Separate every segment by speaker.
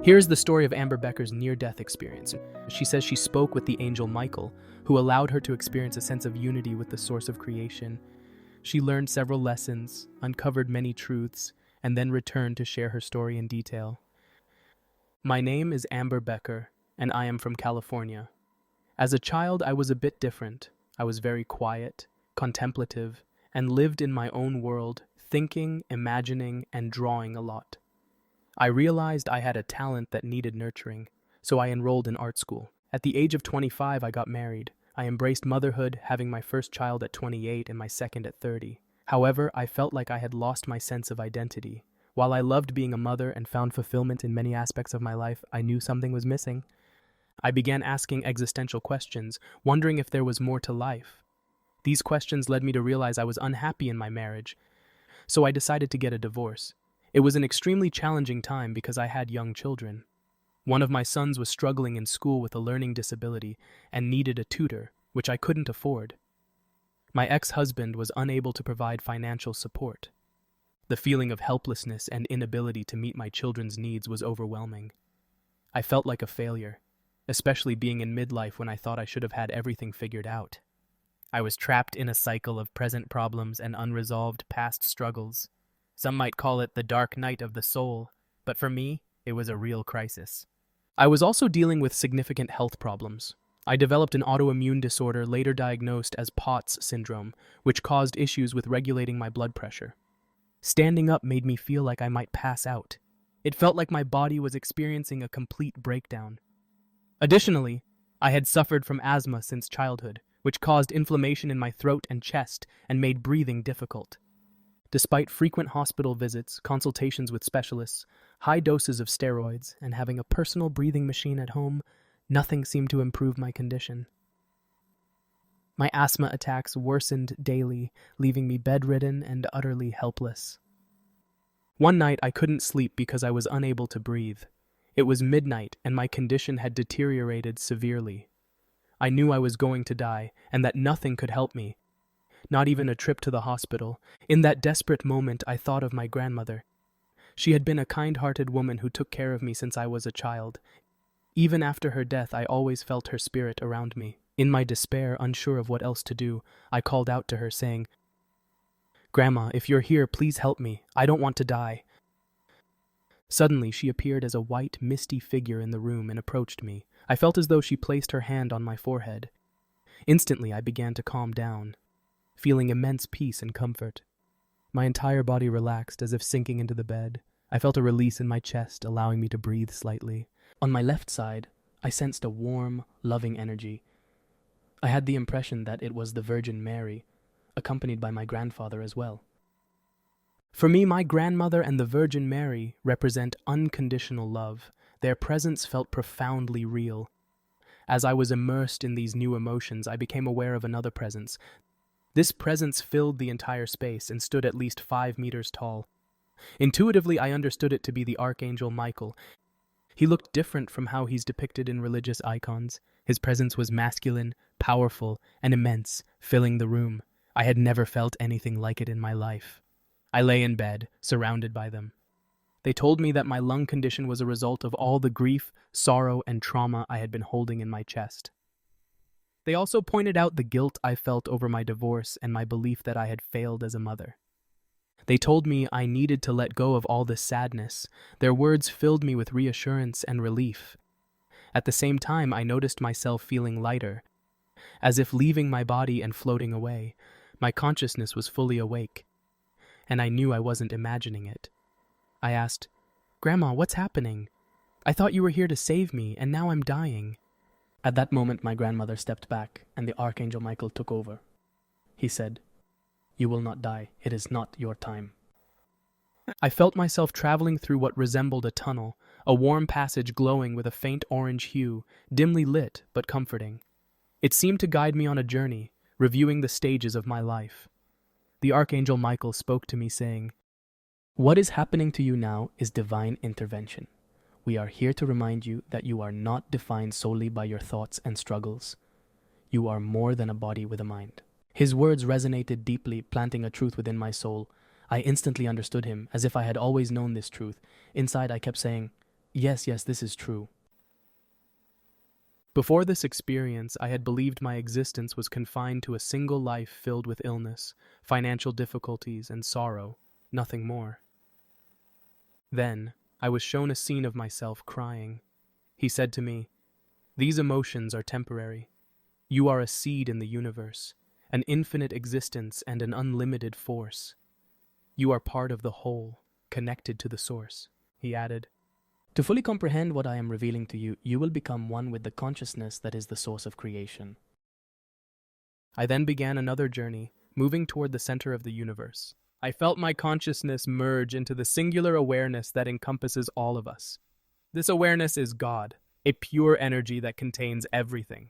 Speaker 1: Here's the story of Amber Becker's near-death experience. She says she spoke with the angel Michael, who allowed her to experience a sense of unity with the source of creation. She learned several lessons, uncovered many truths, and then returned to share her story in detail. My name is Amber Becker, and I am from California. As a child, I was a bit different. I was very quiet, contemplative, and lived in my own world, thinking, imagining, and drawing a lot. I realized I had a talent that needed nurturing, so I enrolled in art school. At the age of 25, I got married. I embraced motherhood, having my first child at 28 and my second at 30. However, I felt like I had lost my sense of identity. While I loved being a mother and found fulfillment in many aspects of my life, I knew something was missing. I began asking existential questions, wondering if there was more to life. These questions led me to realize I was unhappy in my marriage, so I decided to get a divorce. It was an extremely challenging time because I had young children. One of my sons was struggling in school with a learning disability and needed a tutor, which I couldn't afford. My ex-husband was unable to provide financial support. The feeling of helplessness and inability to meet my children's needs was overwhelming. I felt like a failure, especially being in midlife when I thought I should have had everything figured out. I was trapped in a cycle of present problems and unresolved past struggles. Some might call it the dark night of the soul, but for me, it was a real crisis. I was also dealing with significant health problems. I developed an autoimmune disorder later diagnosed as POTS syndrome, which caused issues with regulating my blood pressure. Standing up made me feel like I might pass out. It felt like my body was experiencing a complete breakdown. Additionally, I had suffered from asthma since childhood, which caused inflammation in my throat and chest and made breathing difficult. Despite frequent hospital visits, consultations with specialists, high doses of steroids, and having a personal breathing machine at home, nothing seemed to improve my condition. My asthma attacks worsened daily, leaving me bedridden and utterly helpless. One night I couldn't sleep because I was unable to breathe. It was midnight and my condition had deteriorated severely. I knew I was going to die and that nothing could help me. Not even a trip to the hospital. In that desperate moment, I thought of my grandmother. She had been a kind-hearted woman who took care of me since I was a child. Even after her death, I always felt her spirit around me. In my despair, unsure of what else to do, I called out to her, saying, "Grandma, if you're here, please help me. I don't want to die." Suddenly, she appeared as a white, misty figure in the room and approached me. I felt as though she placed her hand on my forehead. Instantly, I began to calm down, feeling immense peace and comfort. My entire body relaxed as if sinking into the bed. I felt a release in my chest, allowing me to breathe slightly. On my left side, I sensed a warm, loving energy. I had the impression that it was the Virgin Mary, accompanied by my grandfather as well. For me, my grandmother and the Virgin Mary represent unconditional love. Their presence felt profoundly real. As I was immersed in these new emotions, I became aware of another presence. This presence filled the entire space and stood at least 5 meters tall. Intuitively, I understood it to be the Archangel Michael. He looked different from how he's depicted in religious icons. His presence was masculine, powerful, and immense, filling the room. I had never felt anything like it in my life. I lay in bed, surrounded by them. They told me that my lung condition was a result of all the grief, sorrow, and trauma I had been holding in my chest. They also pointed out the guilt I felt over my divorce and my belief that I had failed as a mother. They told me I needed to let go of all this sadness. Their words filled me with reassurance and relief. At the same time, I noticed myself feeling lighter, as if leaving my body and floating away. My consciousness was fully awake, and I knew I wasn't imagining it. I asked, "Grandma, what's happening? I thought you were here to save me, and now I'm dying." At that moment, my grandmother stepped back, and the Archangel Michael took over. He said, "You will not die. It is not your time." I felt myself traveling through what resembled a tunnel, a warm passage glowing with a faint orange hue, dimly lit but comforting. It seemed to guide me on a journey, reviewing the stages of my life. The Archangel Michael spoke to me saying, "What is happening to you now is divine intervention. We are here to remind you that you are not defined solely by your thoughts and struggles. You are more than a body with a mind." His words resonated deeply, planting a truth within my soul. I instantly understood him, as if I had always known this truth. Inside, I kept saying, Yes, this is true. Before this experience, I had believed my existence was confined to a single life filled with illness, financial difficulties, and sorrow, nothing more. Then, I was shown a scene of myself crying. He said to me, "These emotions are temporary. You are a seed in the universe, an infinite existence and an unlimited force. You are part of the whole, connected to the source." He added, "To fully comprehend what I am revealing to you, you will become one with the consciousness that is the source of creation." I then began another journey, moving toward the center of the universe. I felt my consciousness merge into the singular awareness that encompasses all of us. This awareness is God, a pure energy that contains everything.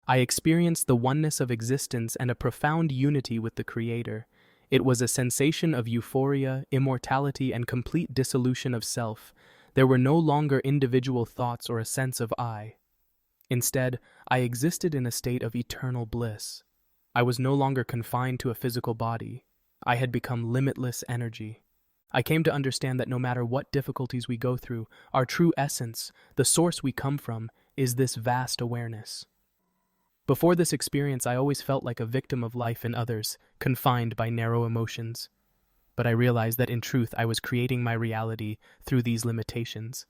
Speaker 1: I experienced the oneness of existence and a profound unity with the Creator. It was a sensation of euphoria, immortality, and complete dissolution of self. There were no longer individual thoughts or a sense of I. Instead, I existed in a state of eternal bliss. I was no longer confined to a physical body. I had become limitless energy. I came to understand that no matter what difficulties we go through, our true essence, the source we come from, is this vast awareness. Before this experience, I always felt like a victim of life and others, confined by narrow emotions. But I realized that in truth, I was creating my reality through these limitations.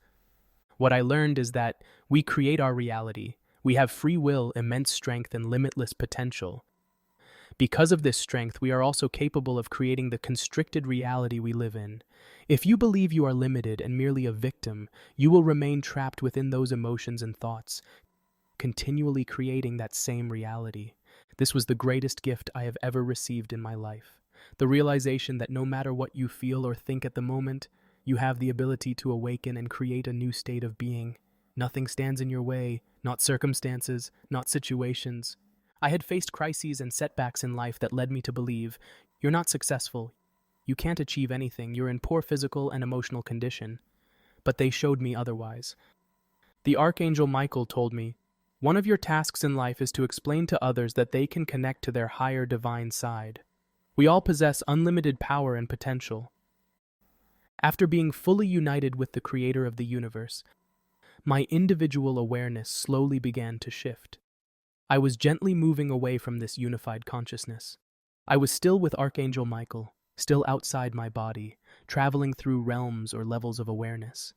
Speaker 1: What I learned is that we create our reality. We have free will, immense strength, and limitless potential. Because of this strength, we are also capable of creating the constricted reality we live in. If you believe you are limited and merely a victim, you will remain trapped within those emotions and thoughts, continually creating that same reality. This was the greatest gift I have ever received in my life. The realization that no matter what you feel or think at the moment, you have the ability to awaken and create a new state of being. Nothing stands in your way, not circumstances, not situations. I had faced crises and setbacks in life that led me to believe, you're not successful, you can't achieve anything, you're in poor physical and emotional condition. But they showed me otherwise. The Archangel Michael told me, one of your tasks in life is to explain to others that they can connect to their higher divine side. We all possess unlimited power and potential. After being fully united with the Creator of the universe, my individual awareness slowly began to shift. I was gently moving away from this unified consciousness. I was still with Archangel Michael, still outside my body, traveling through realms or levels of awareness.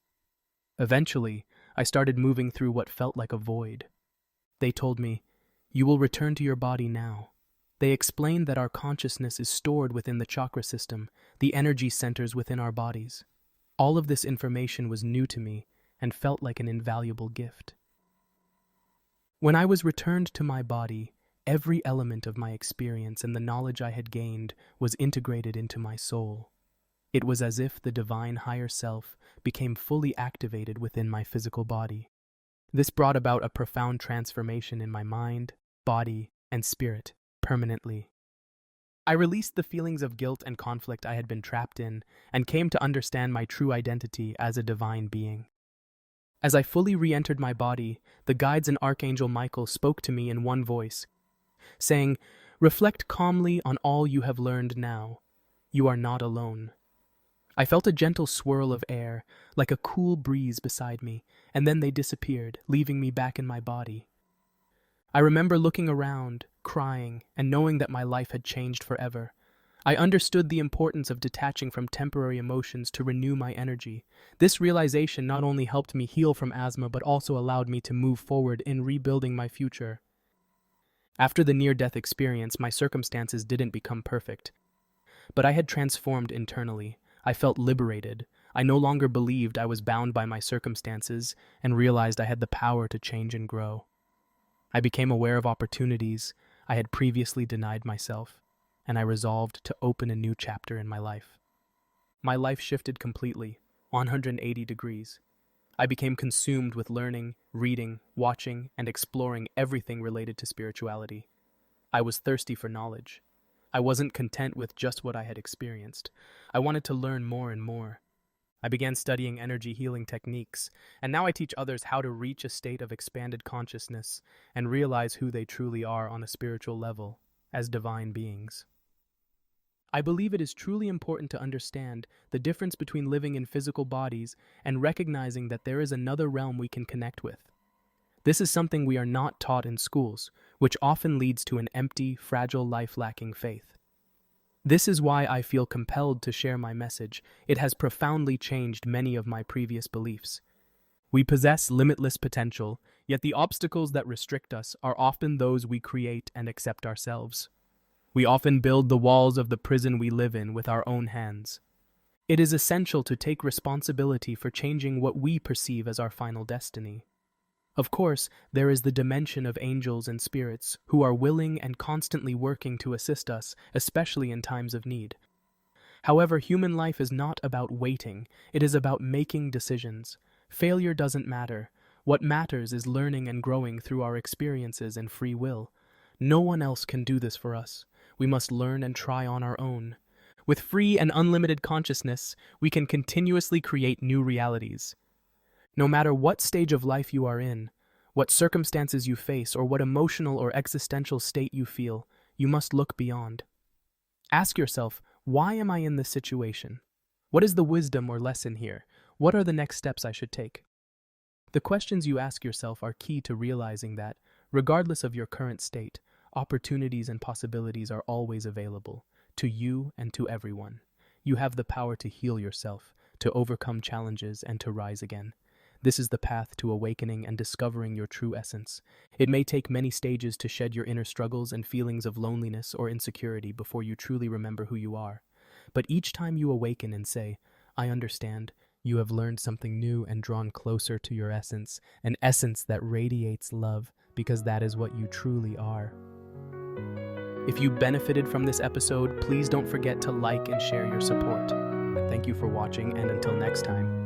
Speaker 1: Eventually, I started moving through what felt like a void. They told me, "You will return to your body now." They explained that our consciousness is stored within the chakra system, the energy centers within our bodies. All of this information was new to me and felt like an invaluable gift. When I was returned to my body, every element of my experience and the knowledge I had gained was integrated into my soul. It was as if the divine higher self became fully activated within my physical body. This brought about a profound transformation in my mind, body, and spirit permanently. I released the feelings of guilt and conflict I had been trapped in and came to understand my true identity as a divine being. As I fully re-entered my body, the guides and Archangel Michael spoke to me in one voice, saying, "Reflect calmly on all you have learned now. You are not alone." I felt a gentle swirl of air, like a cool breeze beside me, and then they disappeared, leaving me back in my body. I remember looking around, crying, and knowing that my life had changed forever. I understood the importance of detaching from temporary emotions to renew my energy. This realization not only helped me heal from asthma, but also allowed me to move forward in rebuilding my future. After the near-death experience, my circumstances didn't become perfect, but I had transformed internally. I felt liberated. I no longer believed I was bound by my circumstances and realized I had the power to change and grow. I became aware of opportunities I had previously denied myself, and I resolved to open a new chapter in my life. My life shifted completely, 180 degrees. I became consumed with learning, reading, watching, and exploring everything related to spirituality. I was thirsty for knowledge. I wasn't content with just what I had experienced. I wanted to learn more and more. I began studying energy healing techniques, and now I teach others how to reach a state of expanded consciousness and realize who they truly are on a spiritual level, as divine beings. I believe it is truly important to understand the difference between living in physical bodies and recognizing that there is another realm we can connect with. This is something we are not taught in schools, which often leads to an empty, fragile life lacking faith. This is why I feel compelled to share my message. It has profoundly changed many of my previous beliefs. We possess limitless potential, yet the obstacles that restrict us are often those we create and accept ourselves. We often build the walls of the prison we live in with our own hands. It is essential to take responsibility for changing what we perceive as our final destiny. Of course, there is the dimension of angels and spirits who are willing and constantly working to assist us, especially in times of need. However, human life is not about waiting, it is about making decisions. Failure doesn't matter. What matters is learning and growing through our experiences and free will. No one else can do this for us. We must learn and try on our own. With free and unlimited consciousness, we can continuously create new realities. No matter what stage of life you are in, what circumstances you face, or what emotional or existential state you feel, you must look beyond. Ask yourself, why am I in this situation? What is the wisdom or lesson here? What are the next steps I should take? The questions you ask yourself are key to realizing that, regardless of your current state, opportunities and possibilities are always available, to you and to everyone. You have the power to heal yourself, to overcome challenges, and to rise again. This is the path to awakening and discovering your true essence. It may take many stages to shed your inner struggles and feelings of loneliness or insecurity before you truly remember who you are. But each time you awaken and say, I understand, you have learned something new and drawn closer to your essence, an essence that radiates love, because that is what you truly are. If you benefited from this episode, please don't forget to like and share your support. Thank you for watching, and until next time.